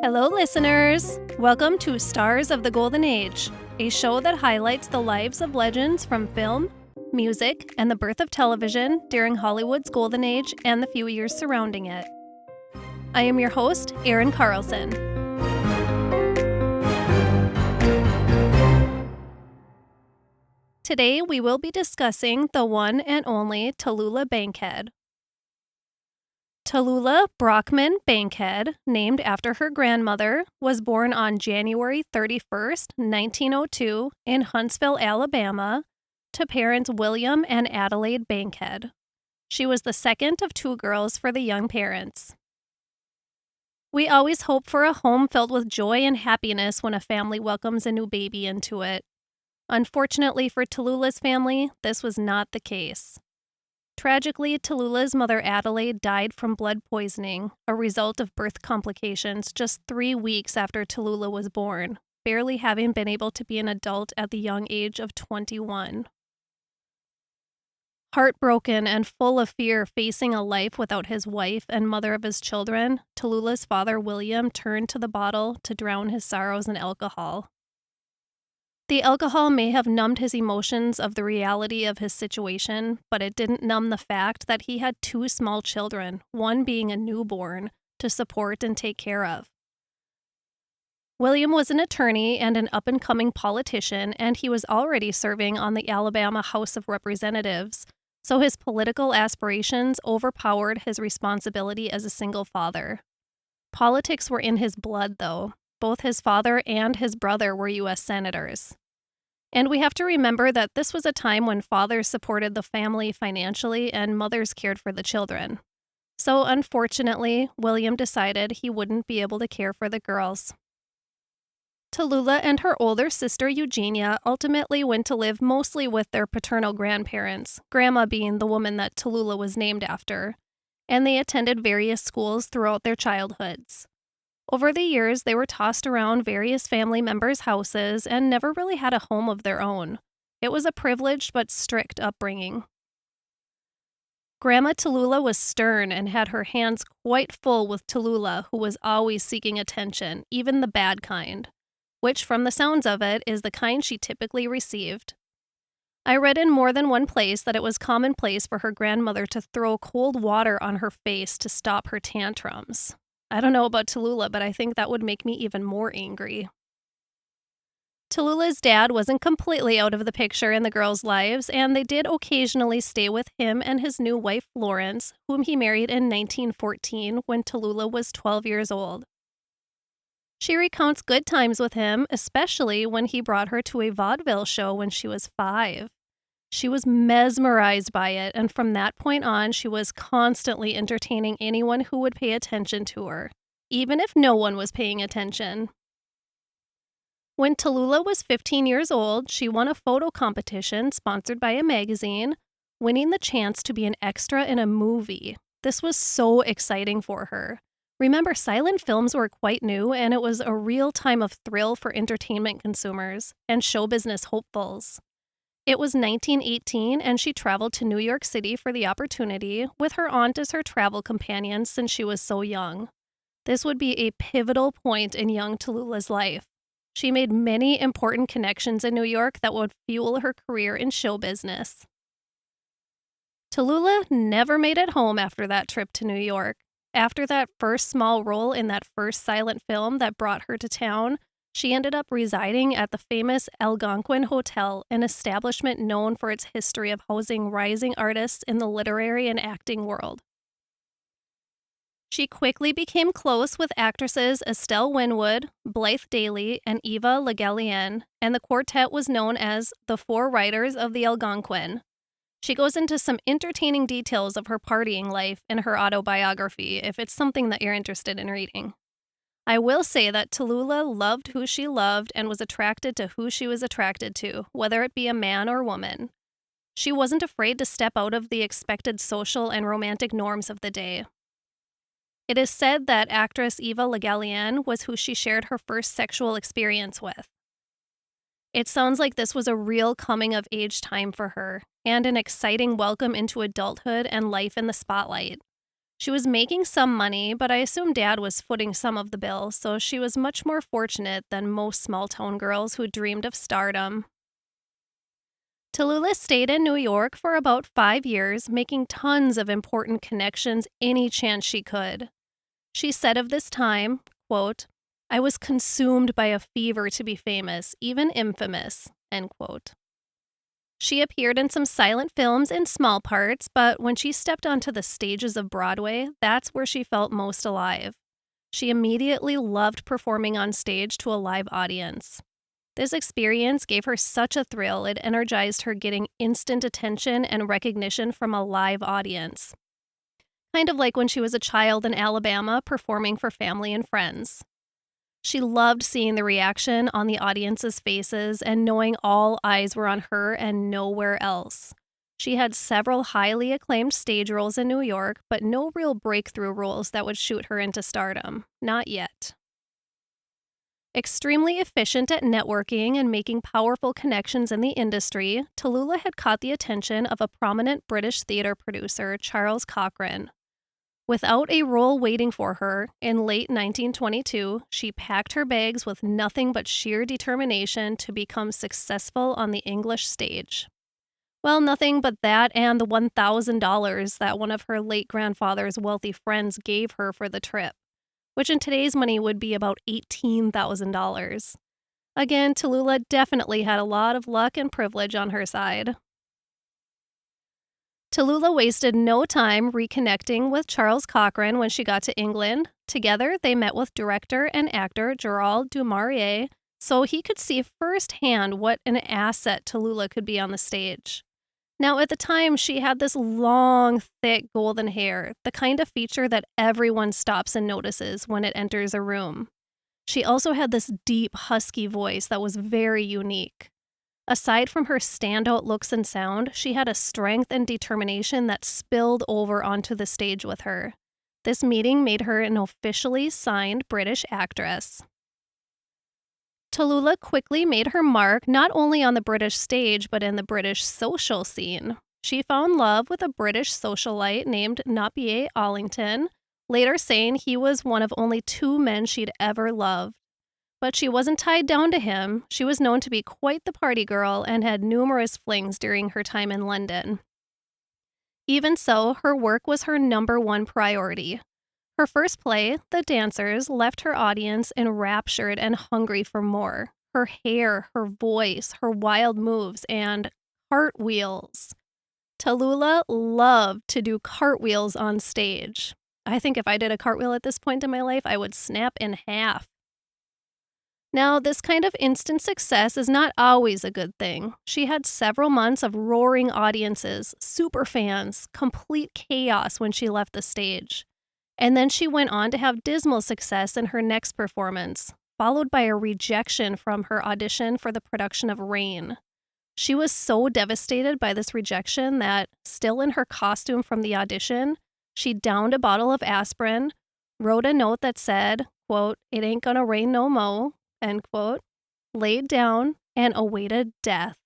Hello, listeners! Welcome to Stars of the Golden Age, a show that highlights the lives of legends from film, music, and the birth of television during Hollywood's golden age and the few years surrounding it. I am your host, Erin Carlson. Today, we will be discussing the one and only Tallulah Bankhead. Tallulah Brockman Bankhead, named after her grandmother, was born on January 31st, 1902, in Huntsville, Alabama, to parents William and Adelaide Bankhead. She was the second of two girls for the young parents. We always hope for a home filled with joy and happiness when a family welcomes a new baby into it. Unfortunately for Tallulah's family, this was not the case. Tragically, Tallulah's mother Adelaide died from blood poisoning, a result of birth complications, just 3 weeks after Tallulah was born, barely having been able to be an adult at the young age of 21. Heartbroken and full of fear facing a life without his wife and mother of his children, Tallulah's father William turned to the bottle to drown his sorrows in alcohol. The alcohol may have numbed his emotions of the reality of his situation, but it didn't numb the fact that he had 2 small children, one being a newborn, to support and take care of. William was an attorney and an up-and-coming politician, and he was already serving on the Alabama House of Representatives, so his political aspirations overpowered his responsibility as a single father. Politics were in his blood, though. Both his father and his brother were U.S. senators. And we have to remember that this was a time when fathers supported the family financially and mothers cared for the children. So unfortunately, William decided he wouldn't be able to care for the girls. Tallulah and her older sister Eugenia ultimately went to live mostly with their paternal grandparents, Grandma being the woman that Tallulah was named after, and they attended various schools throughout their childhoods. Over the years, they were tossed around various family members' houses and never really had a home of their own. It was a privileged but strict upbringing. Grandma Tallulah was stern and had her hands quite full with Tallulah, who was always seeking attention, even the bad kind, which, from the sounds of it, is the kind she typically received. I read in more than one place that it was commonplace for her grandmother to throw cold water on her face to stop her tantrums. I don't know about Tallulah, but I think that would make me even more angry. Tallulah's dad wasn't completely out of the picture in the girls' lives, and they did occasionally stay with him and his new wife Florence, whom he married in 1914 when Tallulah was 12 years old. She recounts good times with him, especially when he brought her to a vaudeville show when she was 5. She was mesmerized by it, and from that point on, she was constantly entertaining anyone who would pay attention to her, even if no one was paying attention. When Tallulah was 15 years old, she won a photo competition sponsored by a magazine, winning the chance to be an extra in a movie. This was so exciting for her. Remember, silent films were quite new, and it was a real time of thrill for entertainment consumers and show business hopefuls. It was 1918, and she traveled to New York City for the opportunity, with her aunt as her travel companion since she was so young. This would be a pivotal point in young Tallulah's life. She made many important connections in New York that would fuel her career in show business. Tallulah never made it home after that trip to New York. After that first small role in that first silent film that brought her to town, she ended up residing at the famous Algonquin Hotel, an establishment known for its history of housing rising artists in the literary and acting world. She quickly became close with actresses Estelle Winwood, Blythe Daly, and Eva Le Gallienne, and the quartet was known as the Four Writers of the Algonquin. She goes into some entertaining details of her partying life in her autobiography, if it's something that you're interested in reading. I will say that Tallulah loved who she loved and was attracted to who she was attracted to, whether it be a man or woman. She wasn't afraid to step out of the expected social and romantic norms of the day. It is said that actress Eva Le Gallienne was who she shared her first sexual experience with. It sounds like this was a real coming-of-age time for her, and an exciting welcome into adulthood and life in the spotlight. She was making some money, but I assume Dad was footing some of the bill, so she was much more fortunate than most small-town girls who dreamed of stardom. Tallulah stayed in New York for about 5 years, making tons of important connections any chance she could. She said of this time, quote, "I was consumed by a fever to be famous, even infamous," end quote. She appeared in some silent films in small parts, but when she stepped onto the stages of Broadway, that's where she felt most alive. She immediately loved performing on stage to a live audience. This experience gave her such a thrill, it energized her, getting instant attention and recognition from a live audience. Kind of like when she was a child in Alabama performing for family and friends. She loved seeing the reaction on the audience's faces and knowing all eyes were on her and nowhere else. She had several highly acclaimed stage roles in New York, but no real breakthrough roles that would shoot her into stardom. Not yet. Extremely efficient at networking and making powerful connections in the industry, Tallulah had caught the attention of a prominent British theater producer, Charles Cochrane. Without a role waiting for her, in late 1922, she packed her bags with nothing but sheer determination to become successful on the English stage. Well, nothing but that and the $1,000 that one of her late grandfather's wealthy friends gave her for the trip, which in today's money would be about $18,000. Again, Tallulah definitely had a lot of luck and privilege on her side. Tallulah wasted no time reconnecting with Charles Cochrane when she got to England. Together, they met with director and actor Gerald du Maurier, so he could see firsthand what an asset Tallulah could be on the stage. Now, at the time, she had this long, thick golden hair, the kind of feature that everyone stops and notices when it enters a room. She also had this deep, husky voice that was very unique. Aside from her standout looks and sound, she had a strength and determination that spilled over onto the stage with her. This meeting made her an officially signed British actress. Tallulah quickly made her mark not only on the British stage but in the British social scene. She found love with a British socialite named Napier Allington, later saying he was one of only 2 men she'd ever loved. But she wasn't tied down to him. She was known to be quite the party girl and had numerous flings during her time in London. Even so, her work was her #1 priority. Her first play, The Dancers, left her audience enraptured and hungry for more. Her hair, her voice, her wild moves, and cartwheels. Tallulah loved to do cartwheels on stage. I think if I did a cartwheel at this point in my life, I would snap in half. Now, this kind of instant success is not always a good thing. She had several months of roaring audiences, super fans, complete chaos when she left the stage. And then she went on to have dismal success in her next performance, followed by a rejection from her audition for the production of Rain. She was so devastated by this rejection that, still in her costume from the audition, she downed a bottle of aspirin, wrote a note that said, quote, "It ain't gonna rain no mo'," end quote, laid down, and awaited death.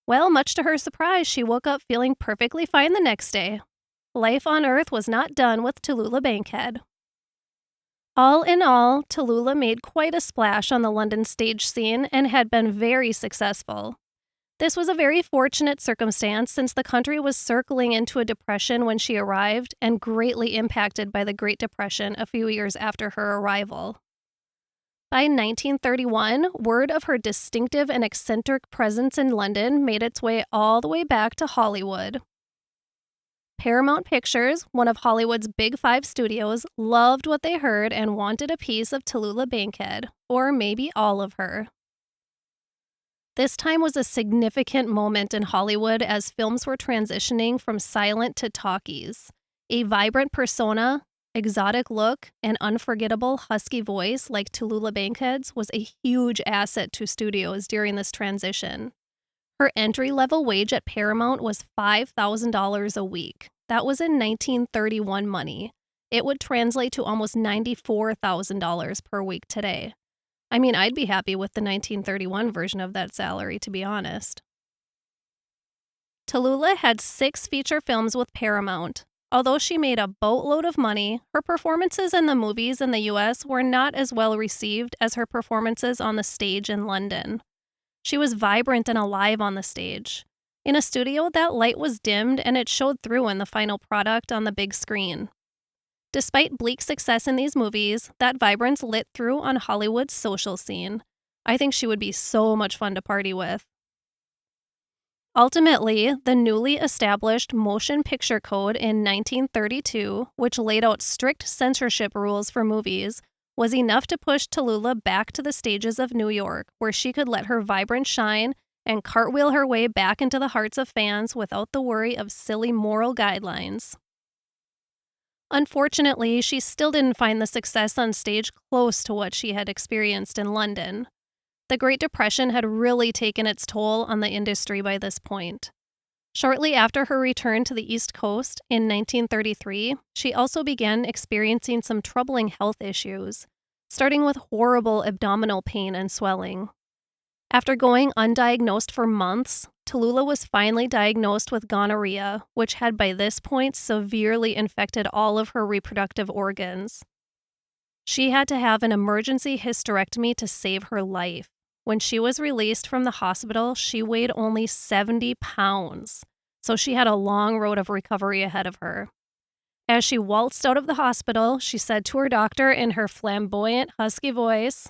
Well, much to her surprise, she woke up feeling perfectly fine the next day. Life on Earth was not done with Tallulah Bankhead. All in all, Tallulah made quite a splash on the London stage scene and had been very successful. This was a very fortunate circumstance since the country was circling into a depression when she arrived and greatly impacted by the Great Depression a few years after her arrival. By 1931, word of her distinctive and eccentric presence in London made its way all the way back to Hollywood. Paramount Pictures, one of Hollywood's Big 5 studios, loved what they heard and wanted a piece of Tallulah Bankhead, or maybe all of her. This time was a significant moment in Hollywood as films were transitioning from silent to talkies. A vibrant persona, exotic look, and unforgettable husky voice like Tallulah Bankhead's was a huge asset to studios during this transition. Her entry-level wage at Paramount was $5,000 a week. That was in 1931 money. It would translate to almost $94,000 per week today. I mean, I'd be happy with the 1931 version of that salary, to be honest. Tallulah had 6 feature films with Paramount. Although she made a boatload of money, her performances in the movies in the US were not as well received as her performances on the stage in London. She was vibrant and alive on the stage. In a studio, that light was dimmed and it showed through in the final product on the big screen. Despite bleak success in these movies, that vibrance lit through on Hollywood's social scene. I think she would be so much fun to party with. Ultimately, the newly established Motion Picture Code in 1932, which laid out strict censorship rules for movies, was enough to push Tallulah back to the stages of New York, where she could let her vibrance shine and cartwheel her way back into the hearts of fans without the worry of silly moral guidelines. Unfortunately, she still didn't find the success on stage close to what she had experienced in London. The Great Depression had really taken its toll on the industry by this point. Shortly after her return to the East Coast in 1933, she also began experiencing some troubling health issues, starting with horrible abdominal pain and swelling. After going undiagnosed for months, Tallulah was finally diagnosed with gonorrhea, which had by this point severely infected all of her reproductive organs. She had to have an emergency hysterectomy to save her life. When she was released from the hospital, she weighed only 70 pounds, so she had a long road of recovery ahead of her. As she waltzed out of the hospital, she said to her doctor in her flamboyant, husky voice,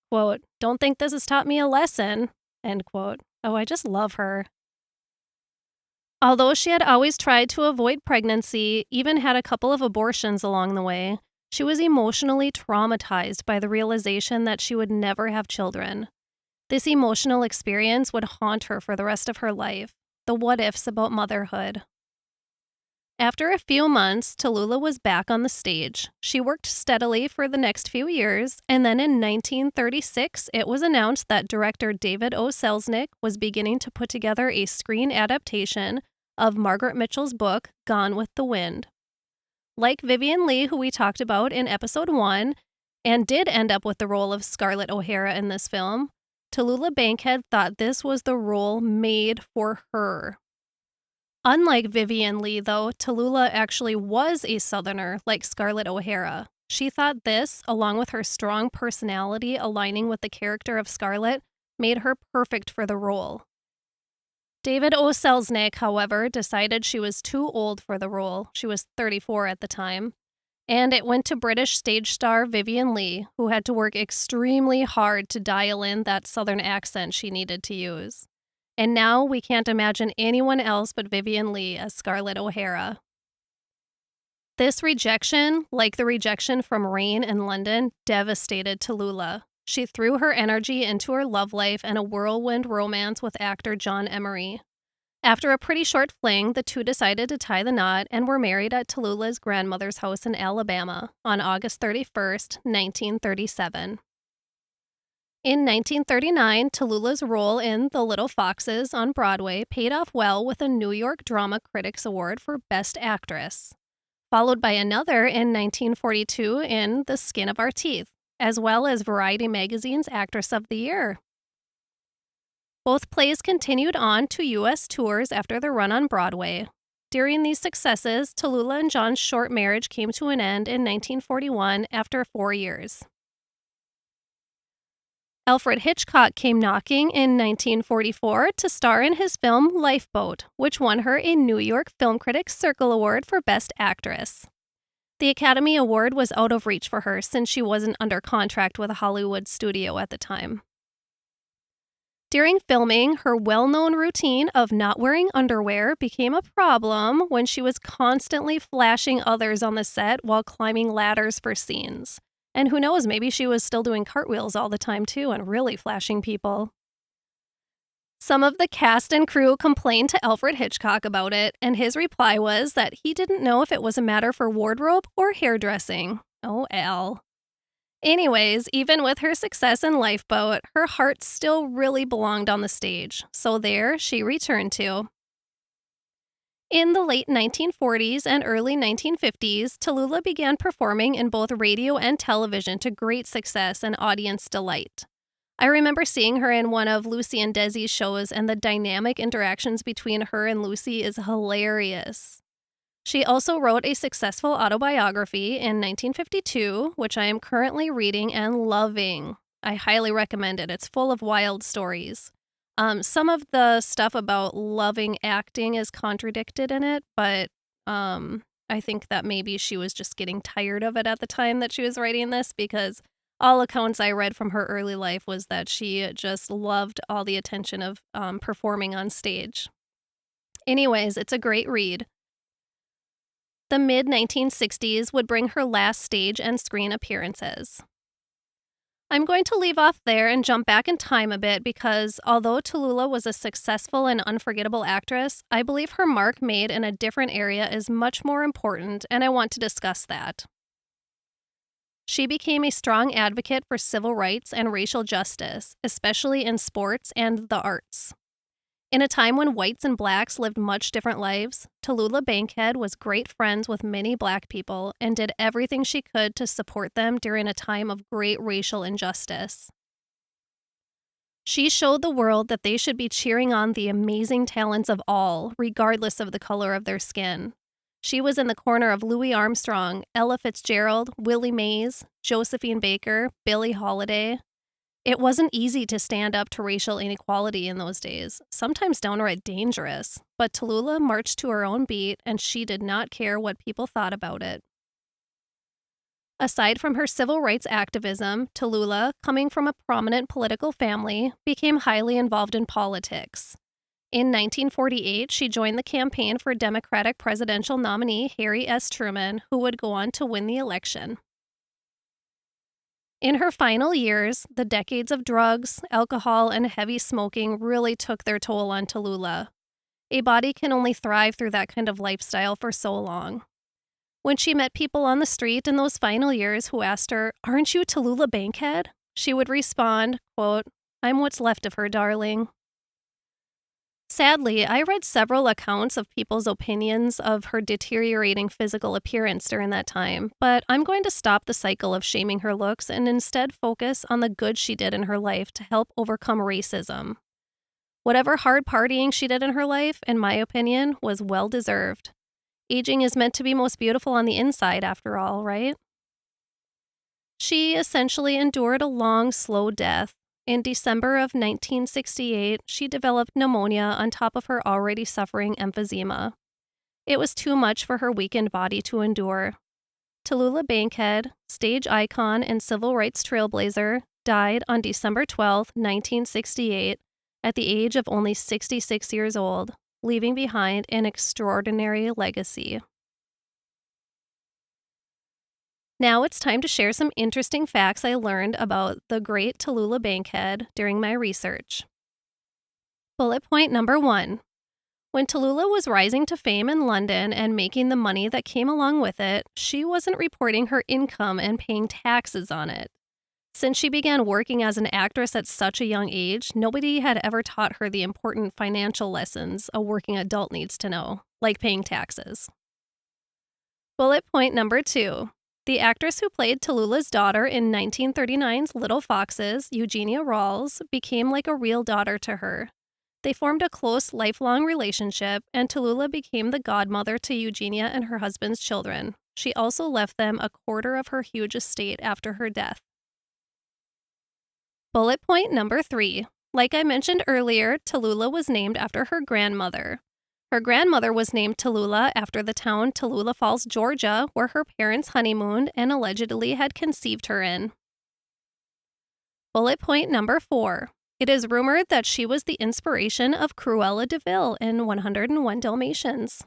quote, "Don't think this has taught me a lesson," end quote. Oh, I just love her. Although she had always tried to avoid pregnancy, even had a couple of abortions along the way, she was emotionally traumatized by the realization that she would never have children. This emotional experience would haunt her for the rest of her life, the what-ifs about motherhood. After a few months, Tallulah was back on the stage. She worked steadily for the next few years, and then in 1936, it was announced that director David O. Selznick was beginning to put together a screen adaptation of Margaret Mitchell's book, Gone with the Wind. Like Vivien Leigh, who we talked about in episode 1, and did end up with the role of Scarlett O'Hara in this film, Tallulah Bankhead thought this was the role made for her. Unlike Vivien Leigh, though, Tallulah actually was a Southerner like Scarlett O'Hara. She thought this, along with her strong personality aligning with the character of Scarlett, made her perfect for the role. David O. Selznick, however, decided she was too old for the role. She was 34 at the time. And it went to British stage star Vivien Leigh, who had to work extremely hard to dial in that Southern accent she needed to use. And now we can't imagine anyone else but Vivien Leigh as Scarlett O'Hara. This rejection, like the rejection from Rain in London, devastated Tallulah. She threw her energy into her love life and a whirlwind romance with actor John Emery. After a pretty short fling, the two decided to tie the knot and were married at Tallulah's grandmother's house in Alabama on August 31st, 1937. In 1939, Tallulah's role in The Little Foxes on Broadway paid off well with a New York Drama Critics Award for Best Actress, followed by another in 1942 in The Skin of Our Teeth, as well as Variety Magazine's Actress of the Year. Both plays continued on to U.S. tours after their run on Broadway. During these successes, Tallulah and John's short marriage came to an end in 1941 after 4 years. Alfred Hitchcock came knocking in 1944 to star in his film Lifeboat, which won her a New York Film Critics Circle Award for Best Actress. The Academy Award was out of reach for her since she wasn't under contract with a Hollywood studio at the time. During filming, her well-known routine of not wearing underwear became a problem when she was constantly flashing others on the set while climbing ladders for scenes. And who knows, maybe she was still doing cartwheels all the time too and really flashing people. Some of the cast and crew complained to Alfred Hitchcock about it, and his reply was that he didn't know if it was a matter for wardrobe or hairdressing. Oh, Al. Anyways, even with her success in Lifeboat, her heart still really belonged on the stage, so there she returned to. In the late 1940s and early 1950s, Tallulah began performing in both radio and television to great success and audience delight. I remember seeing her in one of Lucy and Desi's shows, and the dynamic interactions between her and Lucy is hilarious. She also wrote a successful autobiography in 1952, which I am currently reading and loving. I highly recommend it. It's full of wild stories. Some of the stuff about loving acting is contradicted in it, but I think that maybe she was just getting tired of it at the time that she was writing this, because all accounts I read from her early life was that she just loved all the attention of performing on stage. Anyways, it's a great read. The mid-1960s would bring her last stage and screen appearances. I'm going to leave off there and jump back in time a bit because although Tallulah was a successful and unforgettable actress, I believe her mark made in a different area is much more important, and I want to discuss that. She became a strong advocate for civil rights and racial justice, especially in sports and the arts. In a time when whites and blacks lived much different lives, Tallulah Bankhead was great friends with many black people and did everything she could to support them during a time of great racial injustice. She showed the world that they should be cheering on the amazing talents of all, regardless of the color of their skin. She was in the corner of Louis Armstrong, Ella Fitzgerald, Willie Mays, Josephine Baker, Billie Holiday. It wasn't easy to stand up to racial inequality in those days, sometimes downright dangerous, but Tallulah marched to her own beat and she did not care what people thought about it. Aside from her civil rights activism, Tallulah, coming from a prominent political family, became highly involved in politics. In 1948, she joined the campaign for Democratic presidential nominee Harry S. Truman, who would go on to win the election. In her final years, the decades of drugs, alcohol, and heavy smoking really took their toll on Tallulah. A body can only thrive through that kind of lifestyle for so long. When she met people on the street in those final years who asked her, "Aren't you Tallulah Bankhead?" she would respond, quote, "I'm what's left of her, darling." Sadly, I read several accounts of people's opinions of her deteriorating physical appearance during that time, but I'm going to stop the cycle of shaming her looks and instead focus on the good she did in her life to help overcome racism. Whatever hard partying she did in her life, in my opinion, was well-deserved. Aging is meant to be most beautiful on the inside, after all, right? She essentially endured a long, slow death. In December of 1968, she developed pneumonia on top of her already suffering emphysema. It was too much for her weakened body to endure. Tallulah Bankhead, stage icon and civil rights trailblazer, died on December 12, 1968, at the age of only 66 years old, leaving behind an extraordinary legacy. Now it's time to share some interesting facts I learned about the great Tallulah Bankhead during my research. Bullet point number 1. When Tallulah was rising to fame in London and making the money that came along with it, she wasn't reporting her income and paying taxes on it. Since she began working as an actress at such a young age, nobody had ever taught her the important financial lessons a working adult needs to know, like paying taxes. Bullet point number 2. The actress who played Tallulah's daughter in 1939's Little Foxes, Eugenia Rawls, became like a real daughter to her. They formed a close, lifelong relationship, and Tallulah became the godmother to Eugenia and her husband's children. She also left them a quarter of her huge estate after her death. Bullet point number 3. Like I mentioned earlier, Tallulah was named after her grandmother. Her grandmother was named Tallulah after the town Tallulah Falls, Georgia, where her parents honeymooned and allegedly had conceived her in. Bullet point number 4. It is rumored that she was the inspiration of Cruella de Vil in 101 Dalmatians.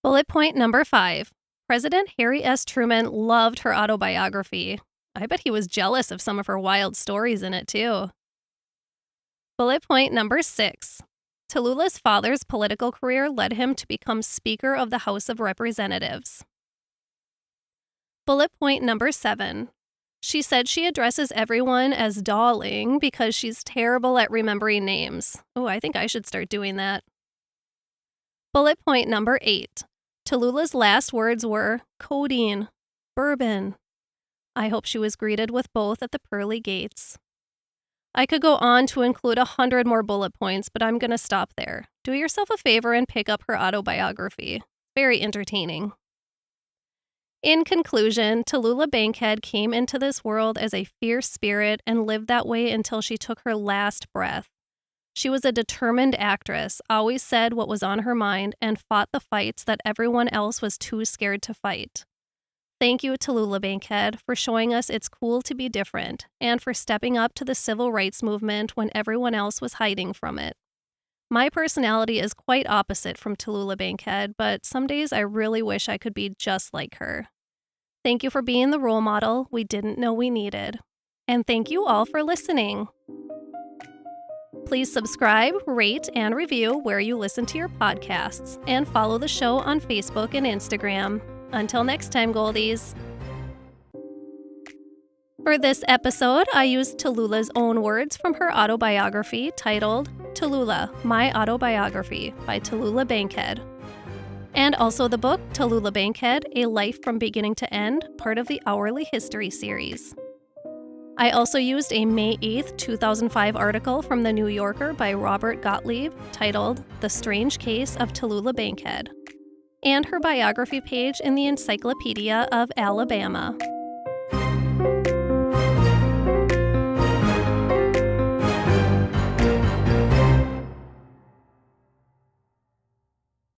Bullet point number 5. President Harry S. Truman loved her autobiography. I bet he was jealous of some of her wild stories in it, too. Bullet point number 6. Tallulah's father's political career led him to become Speaker of the House of Representatives. Bullet point number 7. She said she addresses everyone as darling because she's terrible at remembering names. Oh, I think I should start doing that. Bullet point number 8. Tallulah's last words were codeine, bourbon. I hope she was greeted with both at the pearly gates. I could go on to include 100 more bullet points, but I'm going to stop there. Do yourself a favor and pick up her autobiography. Very entertaining. In conclusion, Tallulah Bankhead came into this world as a fierce spirit and lived that way until she took her last breath. She was a determined actress, always said what was on her mind, and fought the fights that everyone else was too scared to fight. Thank you, Tallulah Bankhead, for showing us it's cool to be different, and for stepping up to the civil rights movement when everyone else was hiding from it. My personality is quite opposite from Tallulah Bankhead, but some days I really wish I could be just like her. Thank you for being the role model we didn't know we needed. And thank you all for listening. Please subscribe, rate, and review where you listen to your podcasts, and follow the show on Facebook and Instagram. Until next time, Goldies. For this episode, I used Tallulah's own words from her autobiography titled Tallulah, My Autobiography by Tallulah Bankhead. And also the book Tallulah Bankhead, A Life from Beginning to End, part of the Hourly History series. I also used a May 8, 2005 article from The New Yorker by Robert Gottlieb titled The Strange Case of Tallulah Bankhead, and her biography page in the Encyclopedia of Alabama.